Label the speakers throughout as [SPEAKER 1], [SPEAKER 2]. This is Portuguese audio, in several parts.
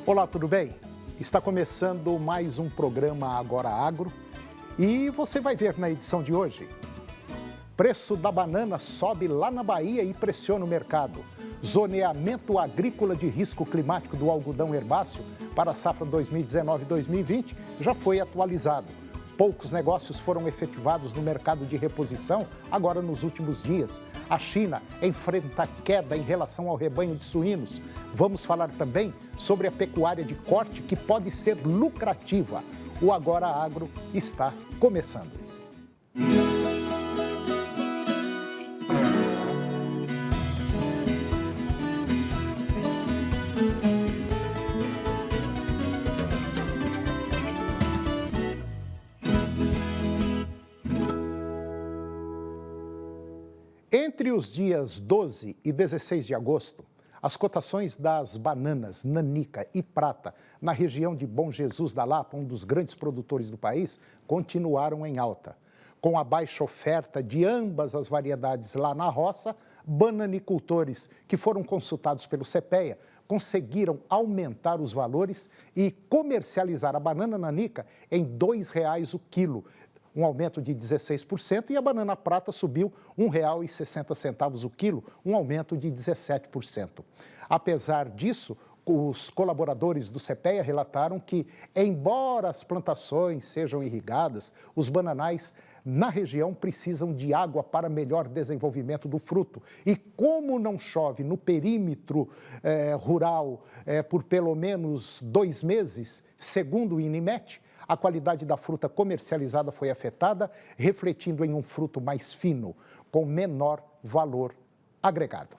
[SPEAKER 1] Olá, tudo bem? Está começando mais um programa Agora Agro e você vai ver na edição de hoje. Preço da banana sobe lá na Bahia e pressiona o mercado. Zoneamento agrícola de risco climático do algodão herbáceo para a safra 2019-2020 já foi atualizado. Poucos negócios foram efetivados no mercado de reposição agora nos últimos dias. A China enfrenta queda em relação ao rebanho de suínos. Vamos falar também sobre a pecuária de corte que pode ser lucrativa. O Agora Agro está começando. Entre os dias 12 e 16 de agosto, as cotações das bananas nanica e prata na região de Bom Jesus da Lapa, um dos grandes produtores do país, continuaram em alta. Com a baixa oferta de ambas as variedades lá na roça, bananicultores que foram consultados pelo CPEA conseguiram aumentar os valores e comercializar a banana nanica em R$ 2,00 o quilo, um aumento de 16%, e a banana prata subiu R$ 1,60 o quilo, um aumento de 17%. Apesar disso, os colaboradores do CPEA relataram que, embora as plantações sejam irrigadas, os bananais na região precisam de água para melhor desenvolvimento do fruto. E como não chove no perímetro rural por pelo menos 2 meses, segundo o INMET, a qualidade da fruta comercializada foi afetada, refletindo em um fruto mais fino, com menor valor agregado.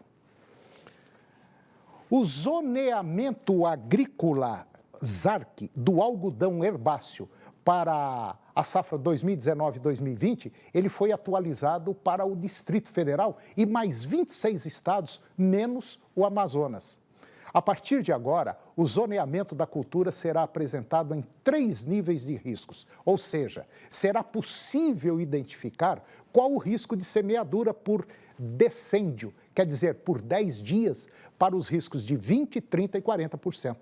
[SPEAKER 1] O zoneamento agrícola ZARC do algodão herbáceo para a safra 2019-2020, ele foi atualizado para o Distrito Federal e mais 26 estados, menos o Amazonas. A partir de agora, o zoneamento da cultura será apresentado em 3 níveis de riscos, ou seja, será possível identificar qual o risco de semeadura por decêndio, quer dizer, por 10 dias, para os riscos de 20%, 30% e 40%.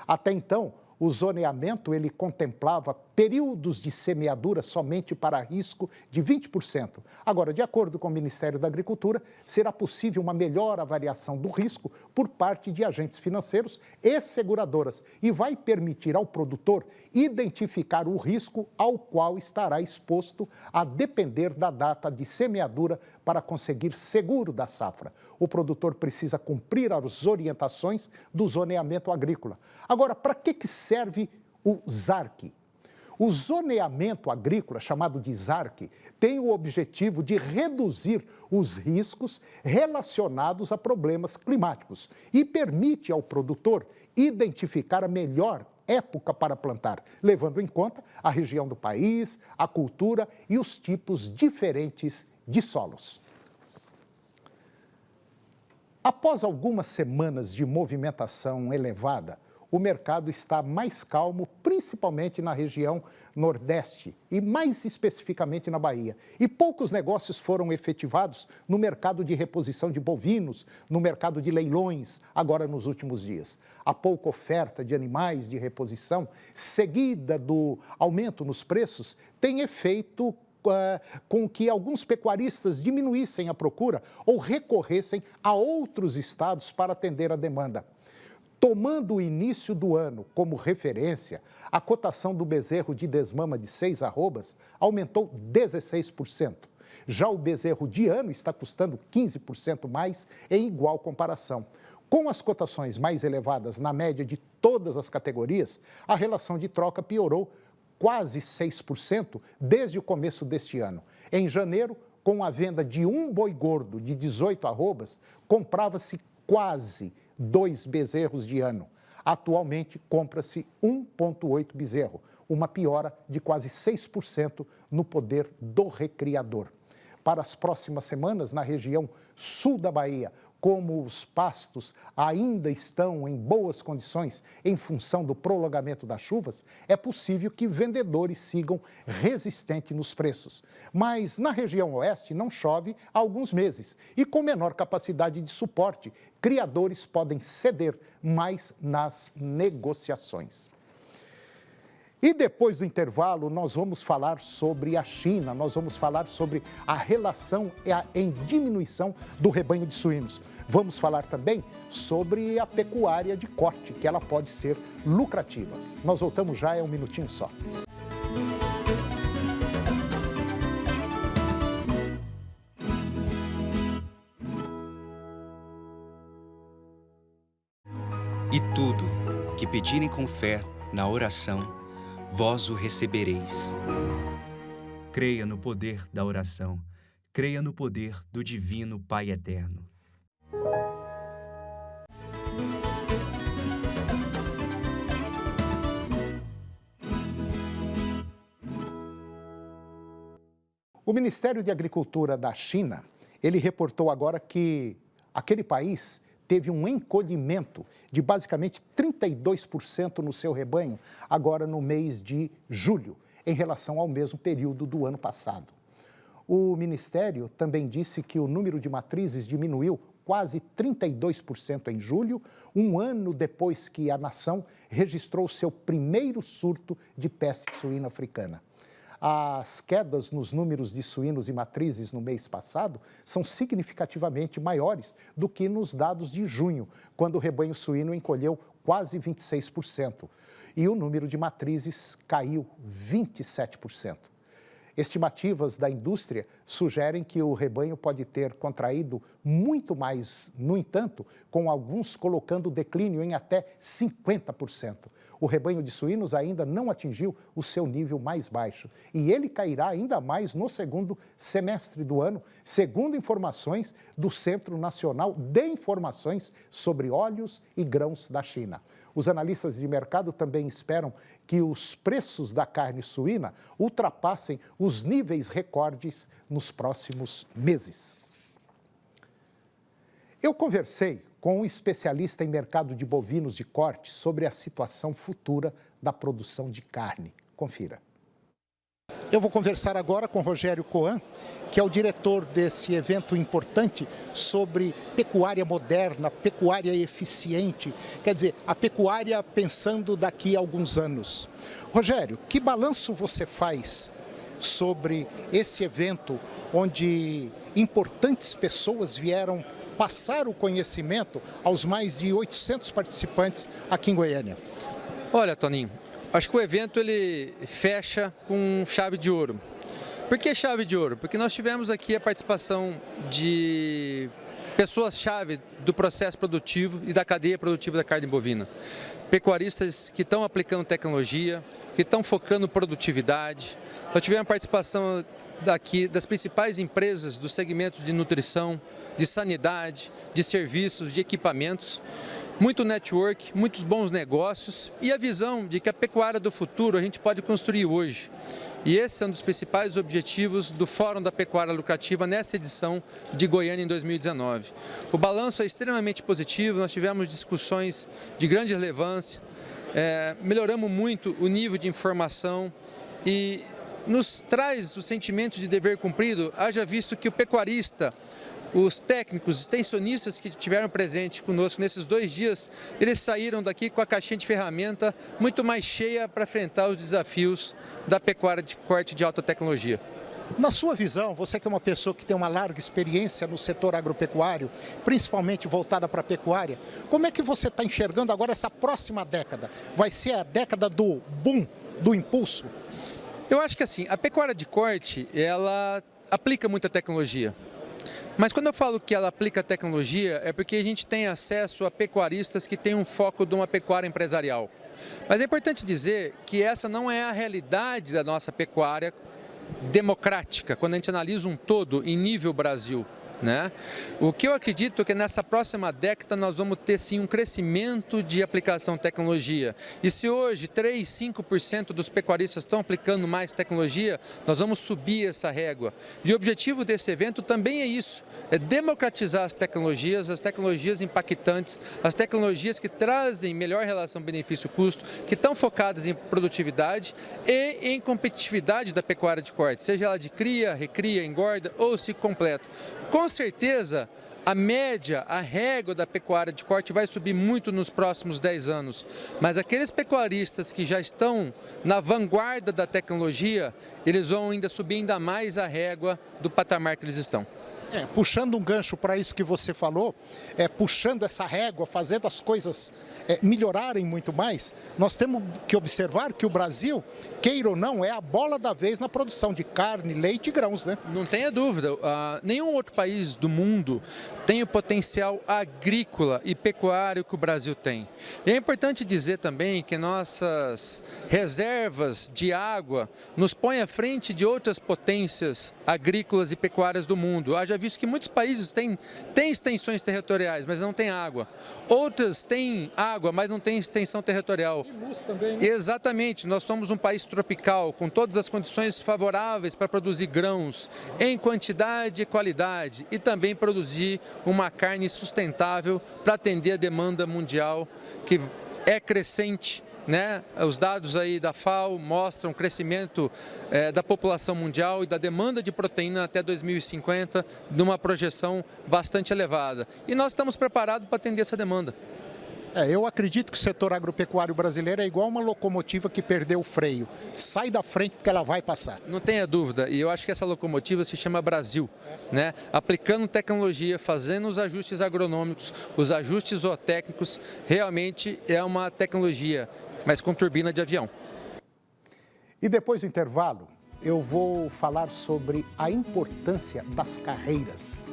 [SPEAKER 1] Até então, o zoneamento ele contemplava períodos de semeadura somente para risco de 20%. Agora, de acordo com o Ministério da Agricultura, será possível uma melhor avaliação do risco por parte de agentes financeiros e seguradoras e vai permitir ao produtor identificar o risco ao qual estará exposto a depender da data de semeadura para conseguir seguro da safra. O produtor precisa cumprir as orientações do zoneamento agrícola. Agora, para que serve o ZARC? O zoneamento agrícola, chamado de ZARC, tem o objetivo de reduzir os riscos relacionados a problemas climáticos e permite ao produtor identificar a melhor época para plantar, levando em conta a região do país, a cultura e os tipos diferentes de solos. Após algumas semanas de movimentação elevada, o mercado está mais calmo, principalmente na região Nordeste e mais especificamente na Bahia. E poucos negócios foram efetivados no mercado de reposição de bovinos, no mercado de leilões, agora nos últimos dias. A pouca oferta de animais de reposição, seguida do aumento nos preços, tem efeito com que alguns pecuaristas diminuíssem a procura ou recorressem a outros estados para atender a demanda. Tomando o início do ano como referência, a cotação do bezerro de desmama de 6 arrobas aumentou 16%. Já o bezerro de ano está custando 15% mais em igual comparação. Com as cotações mais elevadas na média de todas as categorias, a relação de troca piorou quase 6% desde o começo deste ano. Em janeiro, com a venda de um boi gordo de 18 arrobas, comprava-se quase 2 bezerros de ano. Atualmente, compra-se 1,8 bezerro, uma piora de quase 6% no poder do recriador. Para as próximas semanas, na região sul da Bahia, como os pastos ainda estão em boas condições em função do prolongamento das chuvas, é possível que vendedores sigam resistentes nos preços. Mas na região oeste não chove há alguns meses e com menor capacidade de suporte, criadores podem ceder mais nas negociações. E depois do intervalo, nós vamos falar sobre a China, nós vamos falar sobre a relação em diminuição do rebanho de suínos. Vamos falar também sobre a pecuária de corte, que ela pode ser lucrativa. Nós voltamos já, é um minutinho só.
[SPEAKER 2] E tudo que pedirem com fé na oração, vós o recebereis. Creia no poder da oração. Creia no poder do Divino Pai Eterno.
[SPEAKER 1] O Ministério de Agricultura da China, ele reportou agora que aquele país teve um encolhimento de basicamente 32% no seu rebanho, agora no mês de julho, em relação ao mesmo período do ano passado. O Ministério também disse que o número de matrizes diminuiu quase 32% em julho, um ano depois que a nação registrou seu primeiro surto de peste suína africana. As quedas nos números de suínos e matrizes no mês passado são significativamente maiores do que nos dados de junho, quando o rebanho suíno encolheu quase 26% e o número de matrizes caiu 27%. Estimativas da indústria sugerem que o rebanho pode ter contraído muito mais, no entanto, com alguns colocando declínio em até 50%. O rebanho de suínos ainda não atingiu o seu nível mais baixo e ele cairá ainda mais no segundo semestre do ano, segundo informações do Centro Nacional de Informações sobre Óleos e Grãos da China. Os analistas de mercado também esperam que os preços da carne suína ultrapassem os níveis recordes nos próximos meses. Eu conversei com um especialista em mercado de bovinos de corte sobre a situação futura da produção de carne. Confira. Eu vou conversar agora com Rogério Coan, que é o diretor desse evento importante sobre pecuária moderna, pecuária eficiente, quer dizer, a pecuária pensando daqui a alguns anos. Rogério, que balanço você faz sobre esse evento onde importantes pessoas vieram passar o conhecimento aos mais de 800 participantes aqui em Goiânia?
[SPEAKER 3] Olha, Toninho, acho que o evento ele fecha com chave de ouro. Por que chave de ouro? Porque nós tivemos aqui a participação de pessoas-chave do processo produtivo e da cadeia produtiva da carne bovina. Pecuaristas que estão aplicando tecnologia, que estão focando produtividade. Nós tivemos a participação daqui das principais empresas dos segmentos de nutrição, de sanidade, de serviços, de equipamentos, muito network, muitos bons negócios e a visão de que a pecuária do futuro a gente pode construir hoje. E esse é um dos principais objetivos do Fórum da Pecuária Lucrativa nessa edição de Goiânia em 2019. O balanço é extremamente positivo, nós tivemos discussões de grande relevância, melhoramos muito o nível de informação e nos traz o sentimento de dever cumprido, haja visto que o pecuarista, os técnicos, extensionistas que tiveram presente conosco nesses 2 dias, eles saíram daqui com a caixinha de ferramenta muito mais cheia para enfrentar os desafios da pecuária de corte de alta tecnologia.
[SPEAKER 1] Na sua visão, você que é uma pessoa que tem uma larga experiência no setor agropecuário, principalmente voltada para a pecuária, como é que você está enxergando agora essa próxima década? Vai ser a década do boom, do impulso?
[SPEAKER 3] Eu acho que assim, a pecuária de corte, ela aplica muita tecnologia. Mas quando eu falo que ela aplica tecnologia, é porque a gente tem acesso a pecuaristas que têm um foco de uma pecuária empresarial. Mas é importante dizer que essa não é a realidade da nossa pecuária democrática, quando a gente analisa um todo em nível Brasil. né? O que eu acredito é que nessa próxima década nós vamos ter sim um crescimento de aplicação de tecnologia. E se hoje 3, 5% dos pecuaristas estão aplicando mais tecnologia, nós vamos subir essa régua. E o objetivo desse evento também é isso, é democratizar as tecnologias impactantes, as tecnologias que trazem melhor relação benefício-custo, que estão focadas em produtividade e em competitividade da pecuária de corte, seja ela de cria, recria, engorda ou ciclo completo. Com certeza, a média, a régua da pecuária de corte vai subir muito nos próximos 10 anos, mas aqueles pecuaristas que já estão na vanguarda da tecnologia, eles vão ainda subir ainda mais a régua do patamar que eles estão.
[SPEAKER 1] Puxando um gancho para isso que você falou, puxando essa régua, fazendo as coisas melhorarem muito mais, nós temos que observar que o Brasil, queira ou não, é a bola da vez na produção de carne, leite e grãos, né?
[SPEAKER 3] Não tenha dúvida, nenhum outro país do mundo tem o potencial agrícola e pecuário que o Brasil tem. E é importante dizer também que nossas reservas de água nos põem à frente de outras potências agrícolas e pecuárias do mundo. Haja visto que muitos países têm extensões territoriais, mas não têm água. Outras têm água, mas não têm extensão territorial.
[SPEAKER 1] E luz também, né?
[SPEAKER 3] Exatamente, nós somos um país tropical, com todas as condições favoráveis para produzir grãos em quantidade e qualidade e também produzir uma carne sustentável para atender a demanda mundial que é crescente, né? Os dados aí da FAO mostram o crescimento da população mundial e da demanda de proteína até 2050 numa projeção bastante elevada. E nós estamos preparados para atender essa demanda.
[SPEAKER 1] Eu acredito que o setor agropecuário brasileiro é igual uma locomotiva que perdeu o freio. Sai da frente porque ela vai passar.
[SPEAKER 3] Não tenha dúvida, e eu acho que essa locomotiva se chama Brasil, né? Aplicando tecnologia, fazendo os ajustes agronômicos, os ajustes zootécnicos, realmente é uma tecnologia, mas com turbina de avião.
[SPEAKER 1] E depois do intervalo, eu vou falar sobre a importância das carreiras.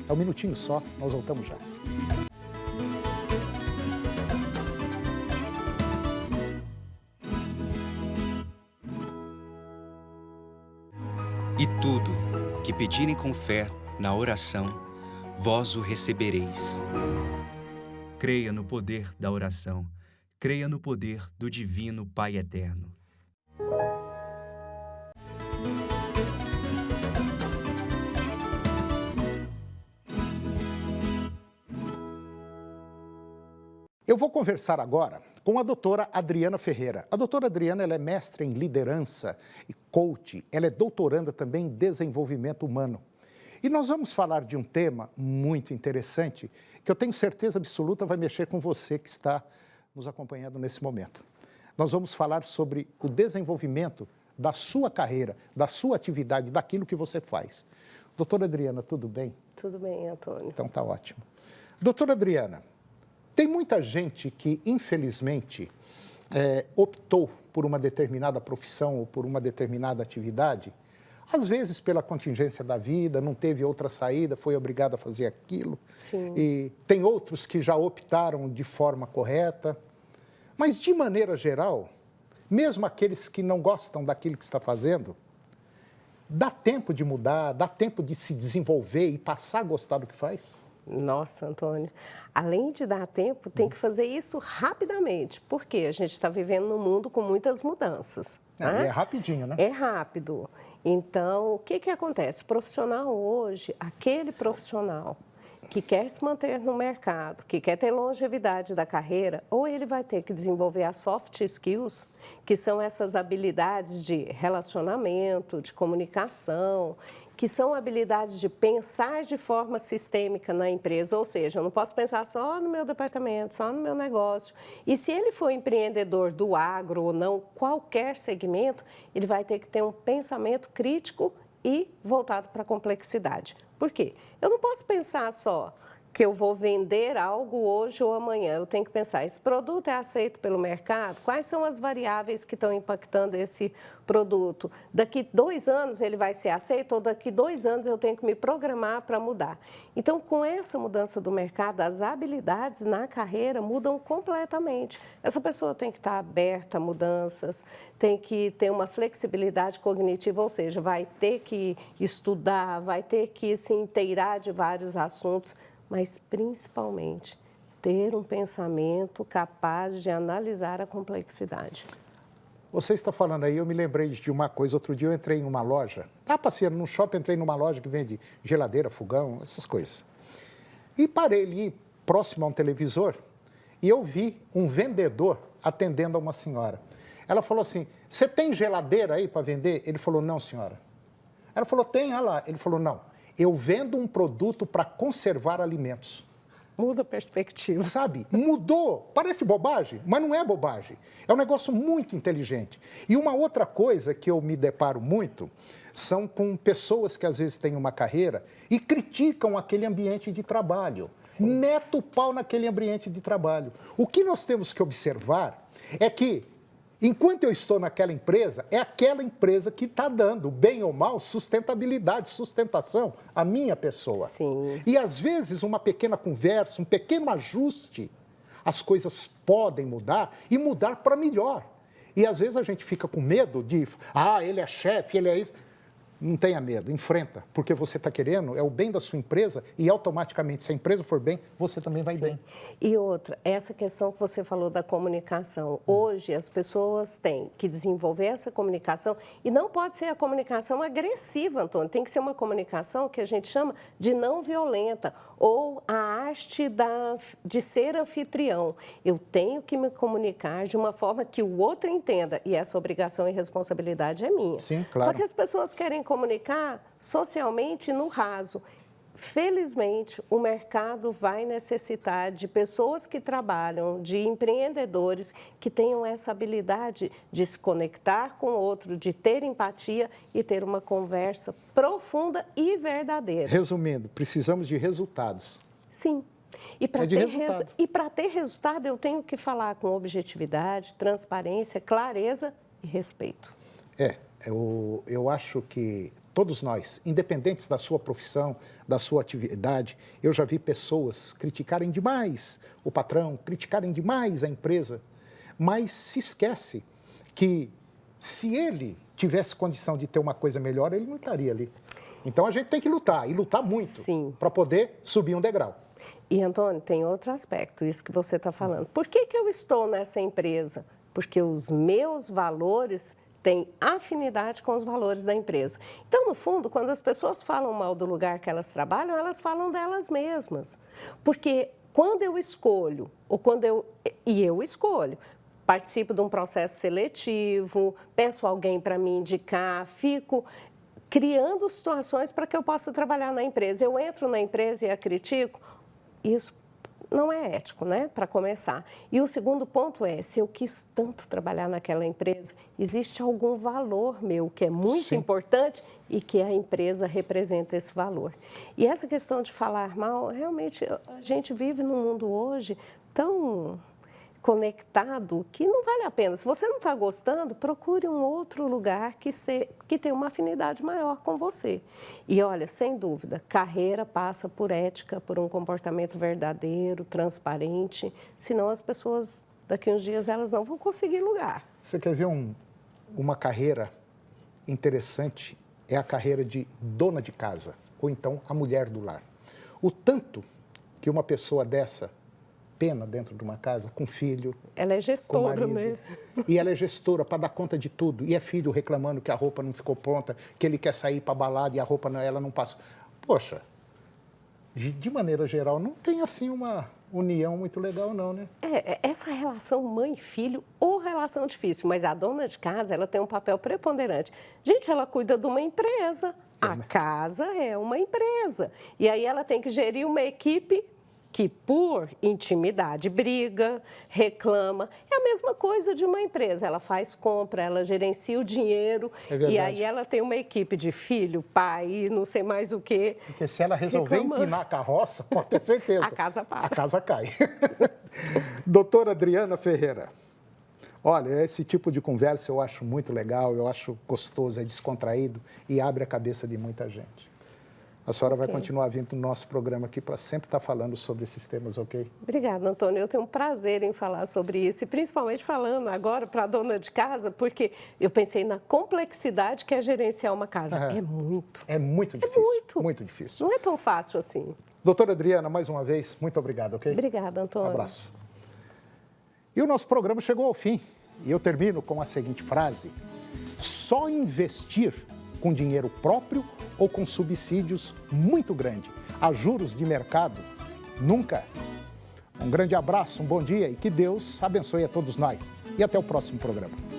[SPEAKER 1] É um minutinho só, nós voltamos já.
[SPEAKER 2] E tudo que pedirem com fé na oração, vós o recebereis. Creia no poder da oração. Creia no poder do Divino Pai Eterno.
[SPEAKER 1] Eu vou conversar agora com a doutora Adriana Ferreira. A doutora Adriana ela é mestre em liderança e coach, ela é doutoranda também em desenvolvimento humano. E nós vamos falar de um tema muito interessante que eu tenho certeza absoluta vai mexer com você que está nos acompanhando nesse momento. Nós vamos falar sobre o desenvolvimento da sua carreira, da sua atividade, daquilo que você faz. Doutora Adriana, tudo bem?
[SPEAKER 4] Tudo bem, Antônio.
[SPEAKER 1] Então tá ótimo. Doutora Adriana, tem muita gente que, infelizmente, optou por uma determinada profissão ou por uma determinada atividade, às vezes pela contingência da vida, não teve outra saída, foi obrigado a fazer aquilo.
[SPEAKER 4] Sim.
[SPEAKER 1] E tem outros que já optaram de forma correta. Mas, de maneira geral, mesmo aqueles que não gostam daquilo que está fazendo, dá tempo de mudar, dá tempo de se desenvolver e passar a gostar do que faz?
[SPEAKER 4] Nossa, Antônio, além de dar tempo, tem que fazer isso rapidamente, porque a gente está vivendo num mundo com muitas mudanças. Né?
[SPEAKER 1] É rapidinho, né?
[SPEAKER 4] É rápido. Então, o que acontece? O profissional hoje, aquele profissional que quer se manter no mercado, que quer ter longevidade da carreira, ou ele vai ter que desenvolver as soft skills, que são essas habilidades de relacionamento, de comunicação, que são habilidades de pensar de forma sistêmica na empresa, ou seja, eu não posso pensar só no meu departamento, só no meu negócio. E se ele for empreendedor do agro ou não, qualquer segmento, ele vai ter que ter um pensamento crítico e voltado para a complexidade. Por quê? Eu não posso pensar só que eu vou vender algo hoje ou amanhã. Eu tenho que pensar, esse produto é aceito pelo mercado? Quais são as variáveis que estão impactando esse produto? Daqui 2 anos ele vai ser aceito ou daqui 2 anos eu tenho que me programar para mudar? Então, com essa mudança do mercado, as habilidades na carreira mudam completamente. Essa pessoa tem que estar aberta a mudanças, tem que ter uma flexibilidade cognitiva, ou seja, vai ter que estudar, vai ter que se inteirar de vários assuntos, mas principalmente ter um pensamento capaz de analisar a complexidade.
[SPEAKER 1] Você está falando aí, eu me lembrei de uma coisa. Outro dia eu entrei em uma loja, estava passeando num shopping, entrei numa loja que vende geladeira, fogão, essas coisas. E parei ali, próximo a um televisor, e eu vi um vendedor atendendo a uma senhora. Ela falou assim, você tem geladeira aí para vender? Ele falou, não, senhora. Ela falou, tem, olha lá. Ele falou, não, eu vendo um produto para conservar alimentos.
[SPEAKER 4] Muda a perspectiva.
[SPEAKER 1] Sabe, mudou. Parece bobagem, mas não é bobagem. É um negócio muito inteligente. E uma outra coisa que eu me deparo muito são com pessoas que às vezes têm uma carreira e criticam aquele ambiente de trabalho. Sim. Meta o pau naquele ambiente de trabalho. O que nós temos que observar é que, enquanto eu estou naquela empresa, é aquela empresa que está dando, bem ou mal, sustentabilidade, sustentação à minha pessoa.
[SPEAKER 4] Sim.
[SPEAKER 1] E, às vezes, uma pequena conversa, um pequeno ajuste, as coisas podem mudar e mudar para melhor. E, às vezes, a gente fica com medo de, ele é chefe, ele é isso. Não tenha medo, enfrenta, porque você está querendo, é o bem da sua empresa e automaticamente, se a empresa for bem, você também vai bem.
[SPEAKER 4] E outra, essa questão que você falou da comunicação. Hoje, as pessoas têm que desenvolver essa comunicação e não pode ser a comunicação agressiva, Antônio. Tem que ser uma comunicação que a gente chama de não violenta ou a arte de ser anfitrião. Eu tenho que me comunicar de uma forma que o outro entenda e essa obrigação e responsabilidade é minha.
[SPEAKER 1] Sim, claro.
[SPEAKER 4] Só que as pessoas querem comunicar socialmente no raso. Felizmente, o mercado vai necessitar de pessoas que trabalham, de empreendedores que tenham essa habilidade de se conectar com o outro, de ter empatia e ter uma conversa profunda e verdadeira.
[SPEAKER 1] Resumindo, precisamos de resultados.
[SPEAKER 4] Sim. E para ter resultado, eu tenho que falar com objetividade, transparência, clareza e respeito.
[SPEAKER 1] Eu acho que todos nós, independentes da sua profissão, da sua atividade, eu já vi pessoas criticarem demais o patrão, criticarem demais a empresa, mas se esquece que se ele tivesse condição de ter uma coisa melhor, ele não estaria ali. Então a gente tem que lutar, e lutar muito, para poder subir um degrau.
[SPEAKER 4] E, Antônio, tem outro aspecto, isso que você está falando. Por que eu estou nessa empresa? Porque os meus valores têm afinidade com os valores da empresa. Então, no fundo, quando as pessoas falam mal do lugar que elas trabalham, elas falam delas mesmas. Porque quando eu escolho, eu escolho, participo de um processo seletivo, peço alguém para me indicar, fico criando situações para que eu possa trabalhar na empresa. Eu entro na empresa e a critico, isso não é ético, né, para começar. E o segundo ponto é, se eu quis tanto trabalhar naquela empresa, existe algum valor meu que é muito importante e que a empresa representa esse valor. E essa questão de falar mal, realmente, a gente vive num mundo hoje tão conectado que não vale a pena. Se você não está gostando, procure um outro lugar que tenha uma afinidade maior com você. E olha, sem dúvida, carreira passa por ética, por um comportamento verdadeiro, transparente, senão as pessoas, daqui a uns dias, elas não vão conseguir lugar.
[SPEAKER 1] Você quer ver uma carreira interessante? É a carreira de dona de casa, ou então a mulher do lar. O tanto que uma pessoa dessa pena dentro de uma casa, com filho,
[SPEAKER 4] ela é gestora,
[SPEAKER 1] com marido, né? E ela é gestora para dar conta de tudo. E é filho reclamando que a roupa não ficou pronta, que ele quer sair para balada e a roupa ela não passa. Poxa, de maneira geral, não tem assim uma união muito legal não, né?
[SPEAKER 4] Essa relação mãe-filho ou relação difícil, mas a dona de casa, ela tem um papel preponderante. Gente, ela cuida de uma empresa, a casa é uma empresa. E aí ela tem que gerir uma equipe que, por intimidade, briga, reclama. É a mesma coisa de uma empresa, ela faz compra, ela gerencia o dinheiro,
[SPEAKER 1] É verdade.
[SPEAKER 4] e aí ela tem uma equipe de filho, pai e não sei mais o quê.
[SPEAKER 1] Porque se ela resolver
[SPEAKER 4] reclamando.
[SPEAKER 1] empinar a carroça, pode ter certeza.
[SPEAKER 4] A casa para.
[SPEAKER 1] A casa cai. Doutora Adriana Ferreira, olha, esse tipo de conversa eu acho muito legal, eu acho gostoso, é descontraído e abre a cabeça de muita gente. A senhora vai continuar vindo no nosso programa aqui para sempre estar falando sobre esses temas, ok?
[SPEAKER 4] Obrigada, Antônio. Eu tenho um prazer em falar sobre isso, e principalmente falando agora para a dona de casa, porque eu pensei na complexidade que é gerenciar uma casa.
[SPEAKER 1] Aham.
[SPEAKER 4] É muito.
[SPEAKER 1] É muito difícil.
[SPEAKER 4] muito.
[SPEAKER 1] Muito difícil.
[SPEAKER 4] Não é tão fácil assim.
[SPEAKER 1] Doutora Adriana, mais uma vez, muito obrigado, ok?
[SPEAKER 4] Obrigada, Antônio.
[SPEAKER 1] Um abraço. E o nosso programa chegou ao fim. E eu termino com a seguinte frase: só investir com dinheiro próprio ou com subsídios muito grandes, a juros de mercado, nunca. Um grande abraço, um bom dia e que Deus abençoe a todos nós. E até o próximo programa.